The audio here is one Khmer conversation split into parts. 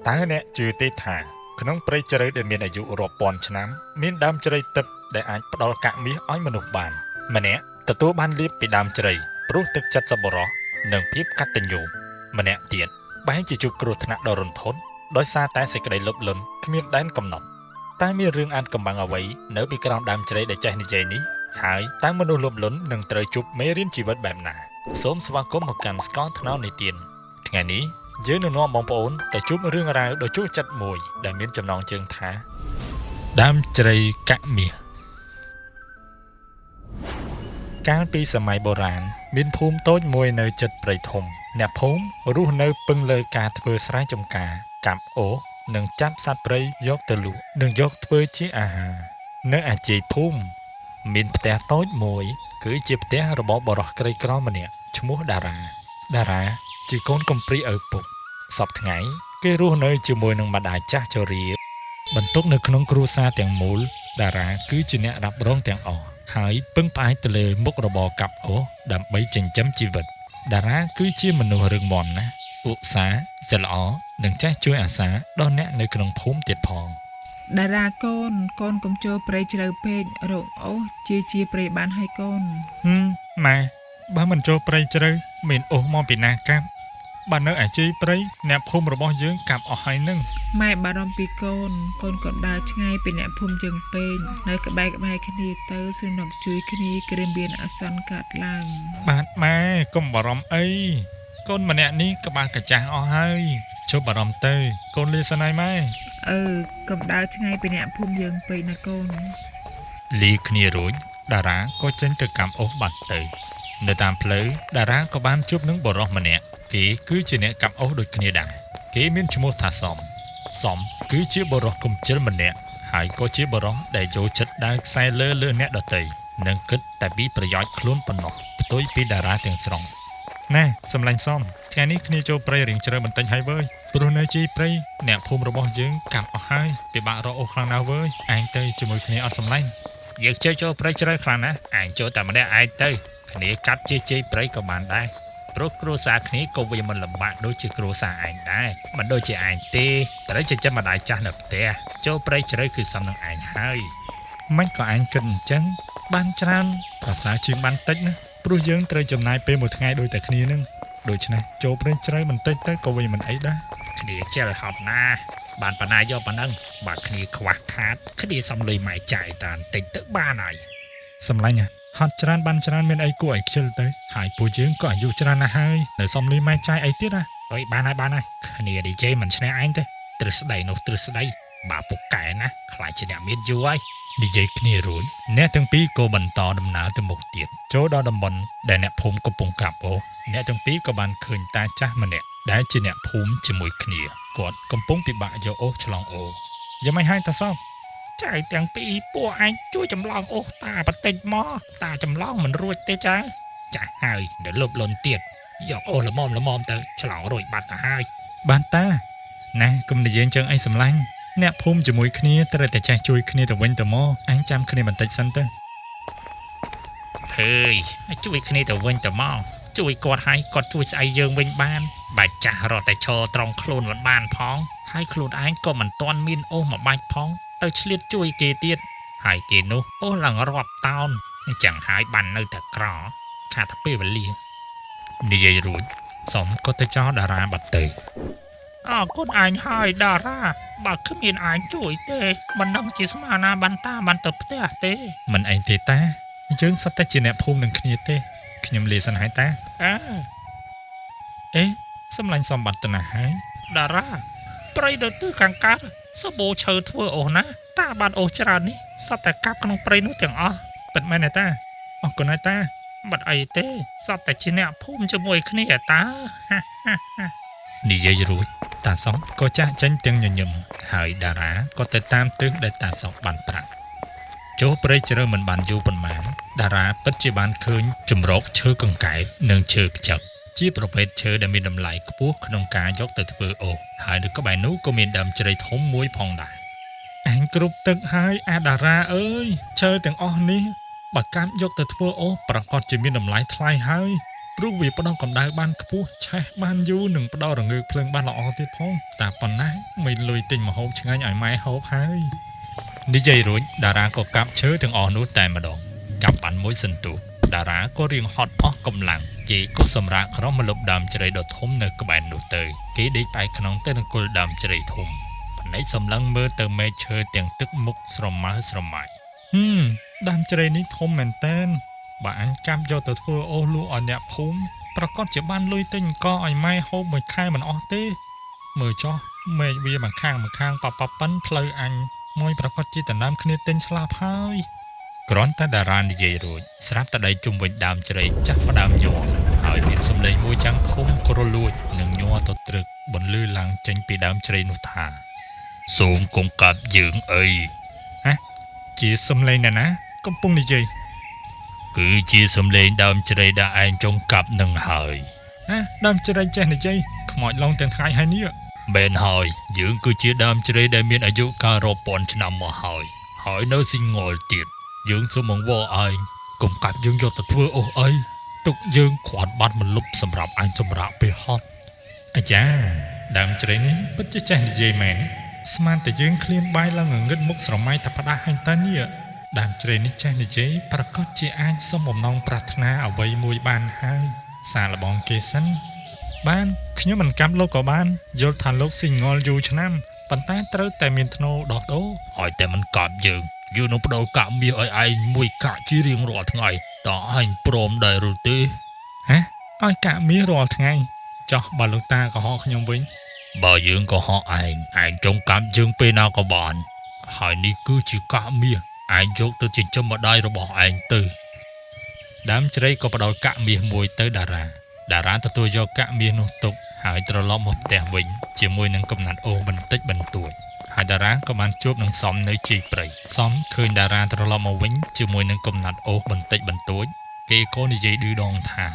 តើអ្នកជឿទេថាក្នុងព្រៃជ្រៅដែលមានអាយុរាប់ពាន់ឆ្នាំមានដើមជ្រៃទឹកដែលអាចផ្ដល់កាក់មាសឲ្យមនុស្សបានម្នាក់ទទួលបានលាភពីដើមជ្រៃព្រោះទឹកចិត្តសប្បុរសនិងភាពកតញ្ញូម្នាក់ទៀតបែរជាជួបគ្រោះថ្នាក់ដ៏រន្ធត់ដោយសារតែសេចក្តីលោភលន់គ្មានដែនកំណត់តែមានរឿងអានកំបាំងអ្វីនៅពីក្រោមដើមជ្រៃដែលចេះនិយាយនេះហើយតើមនុស្សលោភលន់នឹងត្រូវជួបមេរៀនជីវិតបែបណាសូមស្វាគមន៍មកកាន់ស្កលថ្នោតនិទានថ្ងៃនេះយើងនឹងនាំបងប្អូនទៅជួបរឿងរ៉ាវដ៏ជក់ចិត្តមួយដែលមានចំណងជើងថាដើមជ្រៃកាក់មាសកាលពីសម័យបុរាណមានភូមិតូចមួយនៅជិតព្រៃធំអ្នកភូមិរស់នៅពឹងលើការធ្វើស្រែចម្ការកាប់អូសនិងចាប់សត្វព្រៃយកទៅលក់និងយកធ្វើជាអាហារនៅអាជីពភូមិមានផ្ទះតូចមួយគឺជាផ្ទះរបស់បុរសក្រីក្រម្នាក់ឈ្មោះតារាជាកូនកំព្រាឪពុកសពថ្ងៃគេរស់នៅជាមួយនឹងម្ដាយចាស់ជរាបន្ទុកនៅក្នុងគ្រួសារទាំងមូលតារាគឺជាអ្នករ៉ាប់រងទាំងអស់ហើយពឹងផ្អែកទៅលើមុខរបរកាប់អូសដើម្បីចិញ្ចឹមជីវិតតារាគឺជាមនុស្សរឹងមាំណាស់ឧស្សាហ៍ចិត្តល្អនិងចេះជួយអាសាដល់អ្នកនៅក្នុងភូមិទៀតផងតារាកូនកូនកុំចូលព្រៃជ្រៅពេករោគអូសជាព្រៃបានហើយកូនម៉ែបើមិនចូលព្រៃជ្រៅមានអូសមកពីណាកាប់បើនៅអាជីព្រៃអ្នកភូមិរបស់យើងកាប់អស់ហើយនឹងម៉ែបារម្ភពីកូនក៏ដើរឆ្ងាយពីអ្នកភូមិយើងពេកនៅក្បែរគ្នាទៅសនុកជួយគ្នាគ្រាមានអាសន្នកើតឡើងបាទម៉ែកុំបារម្ភអីកូនម្នាក់នេះក្បាលកាចាស់អស់ហើយជប់បារម្ភទៅកូនលាស្នេហ៍ម៉ែកុំដើរឆ្ងាយពីអ្នកភូមិយើងពេកណាកូនលីគ្នារួចតារាក៏ចេញទៅកាប់អូសបាត់ទៅនៅតាមផ្លូវតារាក៏បានជួបនឹងបុរសម្នាក់គេគឺជាអ្នកកាប់អូសដូចគ្នាដែរគេមានឈ្មោះថាសំគឺជាបុរសកំជិលម្នាក់ហើយក៏ជាបុរសដែលចូលចិត្តដើរខ្សែលើអ្នកដទៃនិងគិតតែពីប្រយោជន៍ខ្លួនប៉ុណ្ណោះផ្ទុយពីតារាទាំងស្រុងណែសម្លាញ់សំថ្ងៃនេះគ្នាចូលព្រៃរៀងជ្រៅបន្តិចហើយវើយព្រោះនៅជីព្រៃអ្នកភូមិរបស់យើងកាប់អស់ហើយពិបាករកអូសខ្លាំងណាស់វើយឯងទៅជាមួយគ្នាអត់សម្លាញ់យើងចូលព្រៃជ្រៅខ្លាំងណាស់ឯងចូលតែម្នាក់ឯងទៅគ្នាកាប់ជិះព្រៃក៏បានដែរព្រោះគ្រួសារគ្នាក៏វាមិនលំបាកដូចជាគ្រួសារឯងដែរមិនដូចជាឯងទេត្រូវចិញ្ចឹមម្ដាយចាស់នៅផ្ទះចូលព្រៃជ្រៅគឺសំនឹងឯងហើយមិនក៏ឯងគិតអញ្ចឹងបានច្រើនប្រសើរជាងបានតិចណាព្រោះយើងត្រូវចំណាយពេលមួយថ្ងៃដូចតែគ្នានឹងដូច្នេះចូលព្រៃជ្រៅបន្តិចទៅក៏វាមិនអីដែរគ្នាចេះហត់ណាបានប៉ុណ្ណាយកប៉ុណ្ណឹងបើគ្នាខ្វះខាតគ្នាសំលុយម៉ែចាយតាបន្តិចទៅបានហើយសម្លាញ់ហត់ច្រើនបានច្រើនមានអីគួរឲ្យខ្ជិលទៅហើយពួកយើងក៏អាយុច្រើនណាស់ហើយនៅសំលីម៉ែចាយអីទៀតណាអើយបានហើយគ្នា DJ មិនឈ្នះឯងទេទ្រឹស្ដីនោះទ្រឹស្ដីបាពុកកែណាខ្លាចជាអ្នកមានយូរហើយ DJ គ្នារួចអ្នកទាំងពីរក៏បន្តដំណើរទៅមុខទៀតចូលដល់តំបន់ដែលអ្នកភូមិកំពុងកាប់អូសអ្នកទាំងពីរក៏បានឃើញតាចាស់ម្នាក់ដែលជាអ្នកភូមិជាមួយគ្នាគាត់កំពុងពិបាកយកអូសឆ្លងអូសយ៉ាងម៉េចហើយតាសំចៅទាំងពីរពួកឯងជួយចម្លងអូសតាបន្តិចមកតាចម្លងមិនរួចទេចៅចាស់ហើយនៅលុបលន់ទៀតយកអូសល្មមទៅឆ្លងរួចបាត់ទៅហើយបានតាណែកុំនិយាយចឹងអីសម្លាញ់អ្នកភូមិជាមួយគ្នាត្រូវតែចេះជួយគ្នាទៅវិញទៅមកអញចាំគ្នាបន្តិចសិនទៅហើយជួយគ្នាទៅវិញទៅមកជួយគាត់ឲ្យគាត់ជួយស្អីយើងវិញបានបាច់ចាស់រត់តែឈរត្រង់ខ្លួនមិនបានផងហើយខ្លួនឯងក៏មិនទាន់មានអូសមកបាច់ផងទៅឆ្លៀតជួយគេទៀតហើយគេនោះអូសឡើងរាប់តោនអញ្ចឹងហើយបាននៅតែក្រខាតតែពេលវេលានិយាយរួចសំក៏ទៅចោលតារាបាត់ទៅអរគុណអញហើយតារាបើគ្មានអញជួយទេមិនដឹងជាស្មាណាបានតាបានទៅផ្ទះទេមិនអីទេតាយើងសុទ្ធតែជាអ្នកភូមិនឹងគ្នាទេខ្ញុំលាសិនហើយតាអេសម្លាញ់សម្បត្តិទៅណាហើយតារាព្រៃដល់ទិសខាងកើតសបោឈើធ្វើអូសណាតាបានអូសច្រើននេះសុទ្ធតែកាប់ក្នុងព្រៃនោះទាំងអស់ពិតមែនទេតាអរគុណហើយតាបាត់អីទេសុទ្ធតែជាអ្នកភូមិជាមួយគ្នាតានិយាយរួចតាសំក៏ចាស់ចេញទាំងញញឹមហើយតារាក៏ទៅតាមទិសដែលតាសំបានប្រាប់ចូលព្រៃជ្រៅមិនបានយូរប៉ុន្មានតារាពិតជាបានឃើញជំរកឈើកង្កែបនិងឈើខ្ចឹកជាប្រភេទឈើដែលមានតម្លៃខ្ពស់ក្នុងការយកទៅធ្វើអូសហើយនៅក្បែរនោះក៏មានដើមជ្រៃធំមួយផងដែរអញគ្រប់ទឹកហើយអាតារាអើយឈើទាំងអស់នេះបើកាប់យកទៅធ្វើអូសប្រកាសជាមានតម្លៃថ្លៃហើយ ព្រោះវាផ្ដោតកម្ដៅបានខ្ពស់ឆេះបានយូរនិងផ្ដោតរងើកភ្លើងបានល្អទៀតផងតែប៉ុណ្ណាមិនលុយទិញម្ហូបឆ្ងាញ់ឲ្យម៉ែហូបហើយនិយាយរួចតារាក៏កាប់ឈើទាំងអស់នោះតែម្ដងកាប់បានមួយសន្ទុះតារាក៏រៀងហត់អស់កម្លាំងគេក៏សម្រាកក្រោមម្លប់ដើមជ្រៃដ៏ធំនៅក្បែរនោះទៅគេដេកផ្អែកក្នុងទៅនឹងគល់ដើមជ្រៃធំភ្នែកសម្លឹងមើលទៅមែកឈើទាំងទឹកមុខស្រមើស្រម៉ាច់ដើមជ្រៃនេះធំមែនតើបើអញកាប់យកទៅធ្វើអូសលក់ឲ្យអ្នកភូមិប្រកាសជាបានលុយទិញអង្គឲ្យម៉ែហូបមួយខែមិនអស់ទេមើលចុះមែកវាមកខាងប៉ប៉ិនផ្លូវអញមួយប្រកាសជាដណ្ដើមគ្នាទិញស្លាប់ហើយគ្រាន់តែតារានិយាយរួចស្រាប់តែដៃជុំវិញដើមជ្រៃចាស់ផ្ដើមញ័រហើយមានសំឡេងមួយយ៉ាងធំគ្រលួចនិងញ័រទៅត្រឹកបន្លឺឡើងចេញពីដើមជ្រៃនោះថាសូមកុំកាប់យើងអីជាសំឡេងណាកំពុងនិយាយគឺជាសំឡេងដើមជ្រៃដែលឯងចង់កាប់នឹងហើយដើមជ្រៃចេះនិយាយខ្មោចឡងទាំងថ្ងៃហើយនេះបែនហើយយើងគឺជាដើមជ្រៃដែលមានអាយុកាលរាប់ពាន់ឆ្នាំមកហើយនៅស៊ីងល់ទៀតយើងសូមអង្វរឯងកុំកាប់យើងយកទៅធ្វើអូសអីទុកយើងគ្រាន់បាត់មលុបសម្រាប់អញសម្រាប់ពេលហត់អាចាដើមជ្រៃនេះពិតជាចេះនិយាយមែនស្មានតែយើងឃ្លានបាយឡើងងងឹតមុខស្រមៃតែផ្ដាស់ហើយតើនេះដើមជ្រៃនេះចេះនិយាយប្រកាសជាអាចសុំបំណងប្រាថ្នាអ្វីមួយបានហើយសាឡបងគេសិនបានខ្ញុំមិនកាប់លោកក៏បានយល់ថាលោកស៊ីងល់យូរឆ្នាំប៉ុន្តែត្រូវតែមានធ្នូដោះដូរឲ្យតែមិនកាប់យើងនឹងបដូរកាក់មាសឲ្យឯងមួយកាក់ជារៀងរាល់ថ្ងៃតើឯងព្រមដែរឬទេឲ្យកាក់មាសរាល់ថ្ងៃចោះបើលោកតាកុហកខ្ញុំវិញបើយើងកុហកឯងចង់កាប់យើងពេលណាក៏បានហើយនេះគឺជាកាក់មាសឯងយកទៅចិញ្ចឹមម្ដាយរបស់ឯងទៅដើមជ្រៃក៏បដូរកាក់មាសមួយទៅតារាទទួលយកកាក់មាសនោះទុកហើយត្រឡប់មកផ្ទះវិញជាមួយនឹងកំណាត់អូសបន្តិចបន្តួចហើយតារាក៏បានជួបនឹងសំនៅជ័យព្រៃសំឃើញតារាត្រឡប់មកវិញជាមួយនឹងកំណាត់អូសបន្តិចបន្តួចគេក៏និយាយឌឺដងថា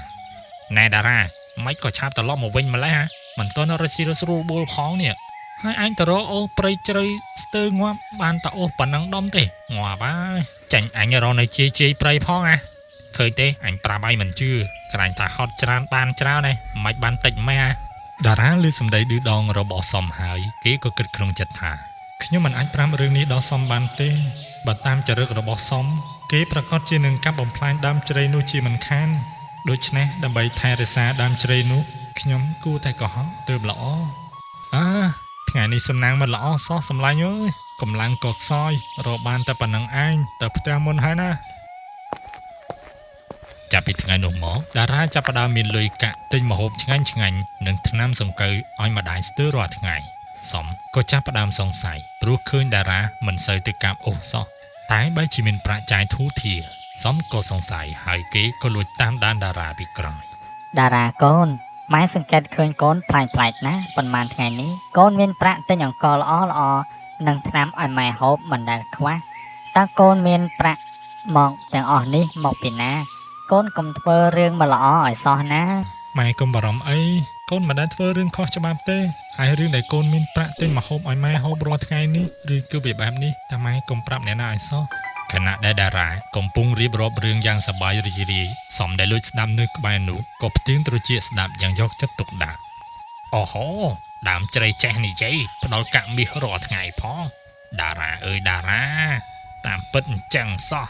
ណែតារាមិនក៏ឆាប់ត្រឡប់មកវិញម្ល៉េះមិនទាន់រស៊ីរស្រួលបួលផងនេះហើយអញទៅរកអូសព្រៃជ្រៅស្ទើងាប់បានតែអូសប៉ុណ្ណឹងដុំទេងាប់ហើយចាញ់អញរកនៅជ័យព្រៃផងឃើញទេអញប្រាប់ឲ្យមិនជឿក្រាញ់ថាហត់ច្រើនបានច្រើនមិនបានតិចម៉ែតារាឮសម្ដីឌឺដងរបស់សំហើយគេក៏គិតក្នុងចិត្តថាខ្ញុំមិនអាចប្រាប់រឿងនេះដល់សំបានទេបើតាមចរិតរបស់សំគេប្រកាសជានឹងកាប់បំផ្លាញដើមជ្រៃនោះជាមិនខានដូច្នេះដើម្បីថែរក្សាដើមជ្រៃនោះខ្ញុំគួរតែកុហកទើបល្អថ្ងៃនេះសំណាងមិនល្អសោះសម្លាញ់អើយកម្លាំងក៏ខ្សោយរកបានតែប៉ុណ្្នឹងឯងទៅផ្ទះមុនហើយណាចាប់ពីថ្ងៃនោះមកតារាចាប់ផ្ដើមមានលុយកាក់ទិញម្ហូបឆ្ងាញ់និងថ្នាំសង្កូវឲ្យម្ដាយស្ទើររាល់ថ្ងៃសំក៏ចាប់ផ្ដើមសង្ស័យព្រោះឃើញតារាមិនសូវទៅកាប់អូសសោះតែបែរជាមានប្រាក់ចាយធូរធារសំក៏សង្ស័យហើយគេក៏លួចតាមដានតារាពីក្រោយតារាកូនម៉ែសង្កេតឃើញកូនប្លែកណាស់ប៉ុន្មានថ្ងៃនេះកូនមានប្រាក់ទិញអង្ករល្អនិងថ្នាំឲ្យម៉ែហូបមិនដែលខ្វះតើកូនមានប្រាក់មកទាំងអស់នេះមកពីណាកូនកុំធ្វើរឿងមិនល្អឲ្យសោះណាម៉ែកុំបារម្ភអីកូនមិនដែលធ្វើរឿងខុសច្បាប់ទេហើយរឿងដែលកូនមានប្រាក់ទិញម្ហូបឲ្យម៉ែហូបរាល់ថ្ងៃនេះឬគឺវាបែបនេះតែម៉ែកុំប្រាប់អ្នកណាឲ្យសោះខណៈដែលតារាកំពុងរៀបរាប់រឿងយ៉ាងសប្បាយរីករាយសំដែលលួចស្ដាប់នៅក្បែរនោះក៏ផ្ទៀងត្រចៀកស្ដាប់យ៉ាងយកចិត្តទុកដាក់អូហូដើមជ្រៃចេះនិយាយផ្ដល់កាក់មាសរាល់ថ្ងៃផងតារាអើយតារាតាមពិតអញ្ចឹងសោះ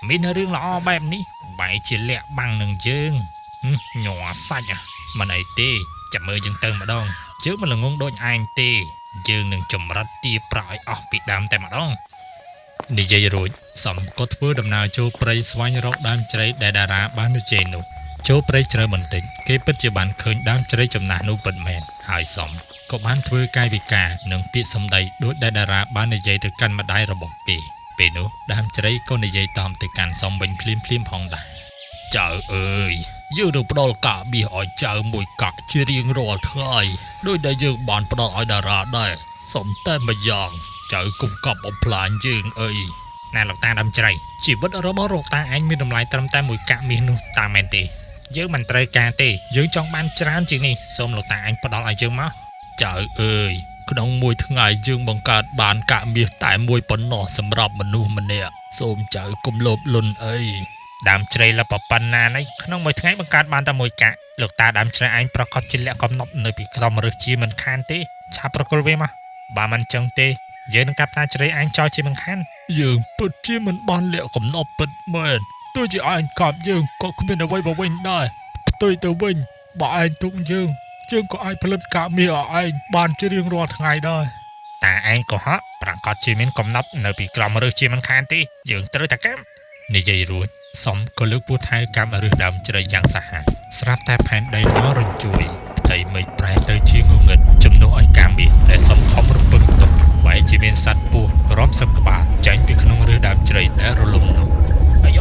មានរឿងល្អបែបនេះបែរជាលាក់បាំងនឹងយើងញ័រសាច់មិនអីទេចាំមើលយើងទៅម្ដងជើងមិនល្ងងដូចឯងទេយើងនឹងចម្រិតទាប្រឲ្យអស់ពីដើមតែម្ដងនិយាយរួចសំក៏ធ្វើដំណើរចូលព្រៃស្វែងរកដើមជ្រៃដែលតារាបាននៅជ័យនោះចូលព្រៃជ្រៅបន្តិចគេពិតជាបានឃើញដើមជ្រៃចំណាស់នោះពិតមែនហើយសំក៏បានធ្វើកាយវិការនិងពាក្យសម្ដីដូចដែលតារាបាននិយាយទៅកាន់ម្ដាយរបស់គេពេលនោះដើមជ្រៃក៏និយាយតាមទៅកាន់សំវិញភ្លាមផងដែរចៅអើយយើងនឹងផ្ដល់កាក់មាសឲ្យចៅមួយកាក់ជារៀងរាល់ថ្ងៃដោយដែលយើងបានផ្ដល់ឲ្យតារាដែរសុំតែម្យ៉ាងចៅគុំកាប់បំផ្លាញយើងអីណាលោកតាដើមជ្រៃជីវិតរបស់លោកតាឯងមានតម្លៃត្រឹមតែមួយកាក់មាសនោះតាមមែនទេយើងមិនត្រូវការទេយើងចង់បានច្រើនជាងនេះសូមលោកតាឯងផ្ដល់ឲ្យយើងមកចៅអើយក្នុងមួយថ្ងៃយើងបង្កើតបានកាក់មាសតែមួយប៉ុណ្ណោះសម្រាប់មនុស្សម្នាក់សូមចៅកុំលោភលន់អីដើមជ្រៃលបប៉ុណ្ណានេះក្នុងមួយថ្ងៃបង្កើតបានតែមួយកាក់ លោកតាដើមច្រាឯងប្រកាសជាលក្ខកំណប់នៅពីក្រុមរឹសជាមិនខានទេឆាប់ប្រគល់វាមកបើមិនចឹងទេយើងនឹងកាប់តាច្រាឯងចោលជាមិនខានយើងពិតជាមិនបានលក្ខកំណប់ពិតមែនទោះជាឯងកាប់យើងក៏គ្មានអ្វីមកវិញដែរផ្ទុយទៅវិញបើឯងទុកយើងក៏អាចផលិតកាមីឲ្យឯងបានជារៀងរាល់ថ្ងៃដែរតាឯងក៏ហក់ប្រកាសជាមានកំណប់នៅពីក្រុមរឹសជាមិនខានទេយើងត្រូវតែកម្មនិយាយរួចសំក៏លើកពោះថៅកម្មរឹសដើមជ្រៃយ៉ាងសាហាវស្រាប់តែផែនដីញ័ររញ្ជួយផ្ទៃមេឃប្រែទៅជាងងឹតជំនួសឲ្យកាមីដែលសំខំរំពឹងទុកបែរជាមានសត្វពស់រំសឹកក្បាលចាញ់ពីក្នុងរឹសដើមជ្រៃដែលរលំនោះអាយ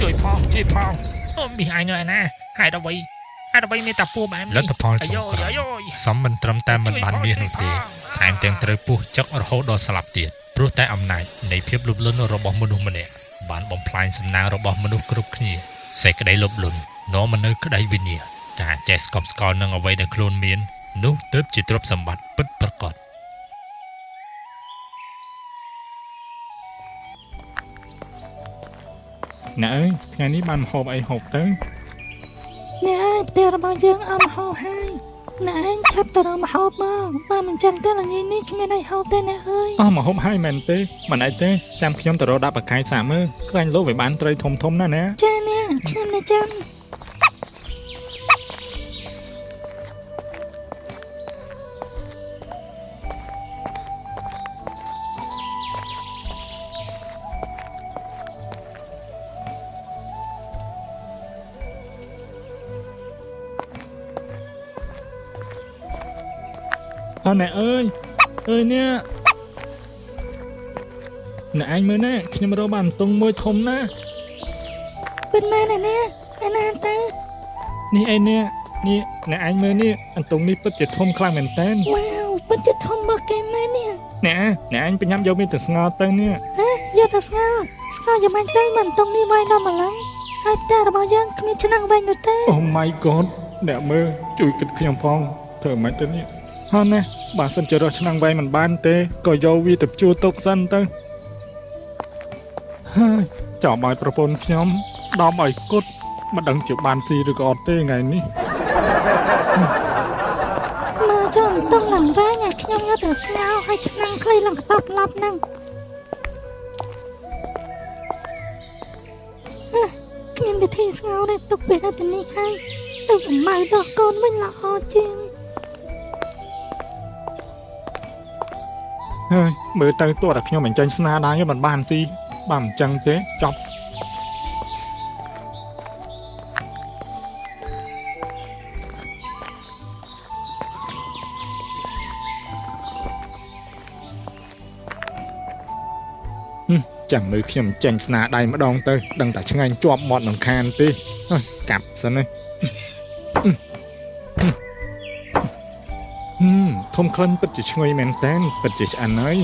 ជួយផងអូមីអញនៅឯណាហេតុអ្វីមានតែពស់បែបនេះលទ្ធផលចុងក្រោយសំមិនត្រឹមតែមិនបានមាសនោះទេថែមទាំងត្រូវពស់ចឹករហូតដល់ស្លាប់ទៀតព្រោះតែអំណាចនៃភាពលុបលន់របស់មនុស្សម្នាក់បានបំផ្លាញសំណាងរបស់មនុស្សគ្រប់គ្នាសេចក្តីលុបលន់នាំមកនៅក្តីវិនាសការចេះស្កប់ស្កល់នឹងអ្វីដែលខ្លួនមាននោះទើបជាទ្រព្យសម្បត្តិពិតប្រាកដណែអើយថ្ងៃនេះបានហូបអីហូបទៅអ្នកឯងផ្ទះរបស់យើងអត់ហូបហើយអ្នកឯងឆាប់ទៅរកម្ហូបមកបើមិនចឹងទេល្ងាចនេះគ្មានអីហូបទេអ្នកអើយអស់មកហូបហើយមែនទេមិនអីទេចាំខ្ញុំទៅរកដាក់បកាយសាកមើលខ្លាញ់លោកវាបានត្រីធំណាស់ណាចាអ្នកខ្ញុំនៅចាំណែអើយនេះណែឯងមើលណាខ្ញុំរកបានតុងមួយធំណាស់ពិតមែនណាណាទៅនេះឯនេះណែឯងមើលនេះអន្ទង់នេះពិតជាធំខ្លាំងមែនតើវ៉ាវពិតជាធំមកគេមែននេះណែឯងបញ្ញាប់យកវាទៅស្ងោរទៅនេះយកទៅស្ងោរយ៉ាងម៉េចទៅមិនតុងនេះវាយដល់ម្លឹងហើយផ្ទះរបស់យើងគ្មានឆ្នាំងវិញនោះទេអូ my god អ្នកមើលជួយគិតខ្ញុំផងធ្វើម៉េចទៅនេះហ៎ណាបើសិនជារកឆ្នាំងវែងមិនបានទេក៏យកវាទៅជួទុកសិនទៅហើយចាំឲ្យប្រពន្ធខ្ញុំដំឲ្យគត់មិនដឹងជាបានស៊ីឬក៏អត់ទេថ្ងៃនេះមកចាំតុងឡើងវែងខ្ញុំយកទៅស្ងោរឲ្យឆ្នាំងខ្លីឡើងកតបឡប់ហ្នឹងគ្មានវិធីស្ងោរទេទុកពេលទៅនេះហើយទៅបំម៉ៅដោះកូនវិញល្អជាងហើយមើលទៅទោះតែខ្ញុំមិនចាញ់ស្នាដៃមិនបានស៊ីបានអញ្ចឹងទេចប់ចាំមើលខ្ញុំចាញ់ស្នាដៃម្ដងទៅដឹងតែឆ្ងាញ់ជាប់មាត់នឹងខានទេកាប់សិនណាធំក្លិនពិតជាឈ្ងុយមែនតើពិតជាឆ្អិនហើយ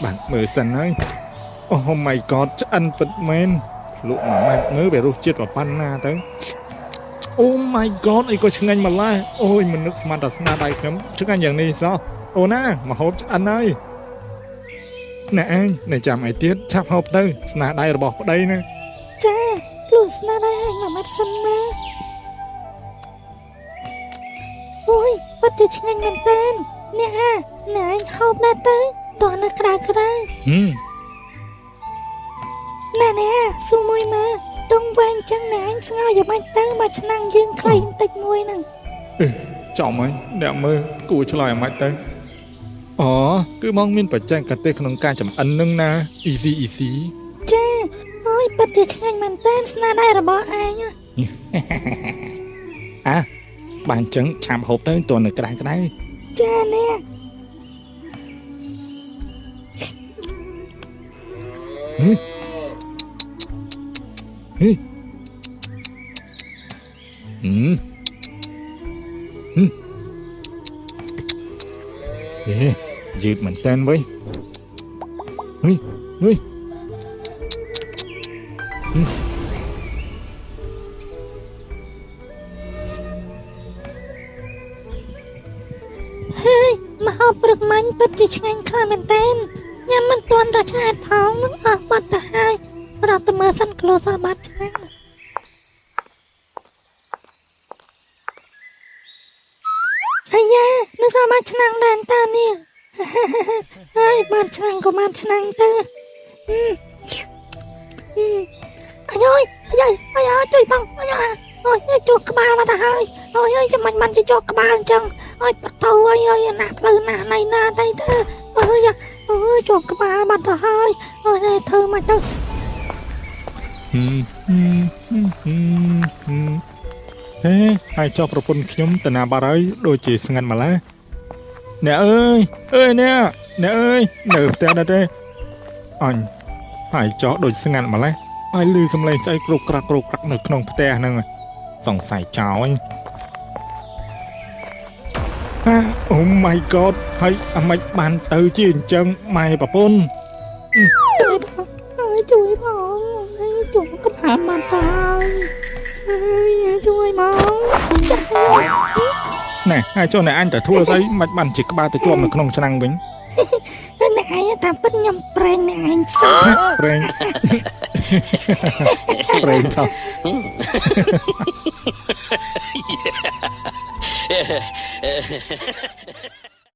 បាទមើលសិនហើយអូ my god ឆ្អិនពិតមែនលក់មួយម៉ាត់មើលវារសជាតិប៉ុណ្ណាទៅអូ my god អីក៏ឆ្ងាញ់ម្ល៉េះអូយមិននឹកស្មានតែស្នាដៃខ្ញុំឆ្ងាញ់យ៉ាងនេះសោះអូណាមកហូបឆ្អិនហើយណែឯងនៅចាំអីទៀតឆាប់ហូបទៅស្នាដៃរបស់ប្តីណាចាលក់ស្នាដៃឲ្យមួយម៉ាត់សិនមកអូយពិតជាឆ្ងាញ់មែនតើអ្នកណែឯងហូបណាស់ទៅតោះនៅក្តៅណែស៊ូមួយមើលតុងវែងចឹងណែឯងស្ងោរយ៉ាងម៉េចទៅមកឆ្នាំងយើងខ្លីបន្តិចមួយហ្នឹងចំហើយអ្នកមើលគួរឆ្លើយយ៉ាងម៉េចទៅអូគឺបងមានបច្ចេកទេសក្នុងការចម្អិននឹងណា easy ចាអូយពិតជាឆ្ងាញ់មែនតើស្នាដៃរបស់ឯងបានចឹងឆាប់ហូបទៅទន់នៅក្តៅចាអ្នកយឺតមែនតើវិញមកហូបព្រឹកមាញ់ពិតជាឆ្ងាញ់ខ្លាំងមែនតើញ៉ាំមិនទាន់ដល់ឆ្ងាញ់ផងនឹងអស់បាត់ទៅហើយរត់ទៅមើលសិនក្លោសបាត់ឆ្នាំ នៅសល់បានឆ្នាំងដែរតើនេះហើយបានឆ្នាំងក៏បានឆ្នាំងទៅអាយជួយបងអូយជួក្បាលមកទៅហើយអូយចាំមិនបានជាជួក្បាលអញ្ចឹងអូយបតោអើយណាផ្លូវណាណៃណាទៅអូយជួក្បាលបាត់ទៅហើយអូយធ្វើមកទៅហើយចុះប្រពន្ធខ្ញុំតាណាបាត់ហើយដូចជាស្ងាត់ម្ល៉េះអ្នកអើយអ្នកអើយនៅផ្ទះដែរទេអញហើយចុះដូចស្ងាត់ម្ល៉េះហើយឮសំឡេងស្អីគ្រុកក្រាក់នៅក្នុងផ្ទះហ្នឹងសង្ស័យចោលអូ my god ហើយអាម៉េចបានទៅជាអញ្ចឹងម៉ែប្រពន្ធជួយបងជួយក្បាលបានតើជួយបងចាណែហើយចុះអ្នកអញទៅធ្វើស្អីមិនបានជាក្បាលទៅជាប់នៅក្នុងឆ្នាំងវិញអ្នកឯងតាមពិតខ្ញុំប្រេងអ្នកឯងសោះប្រេងសោះ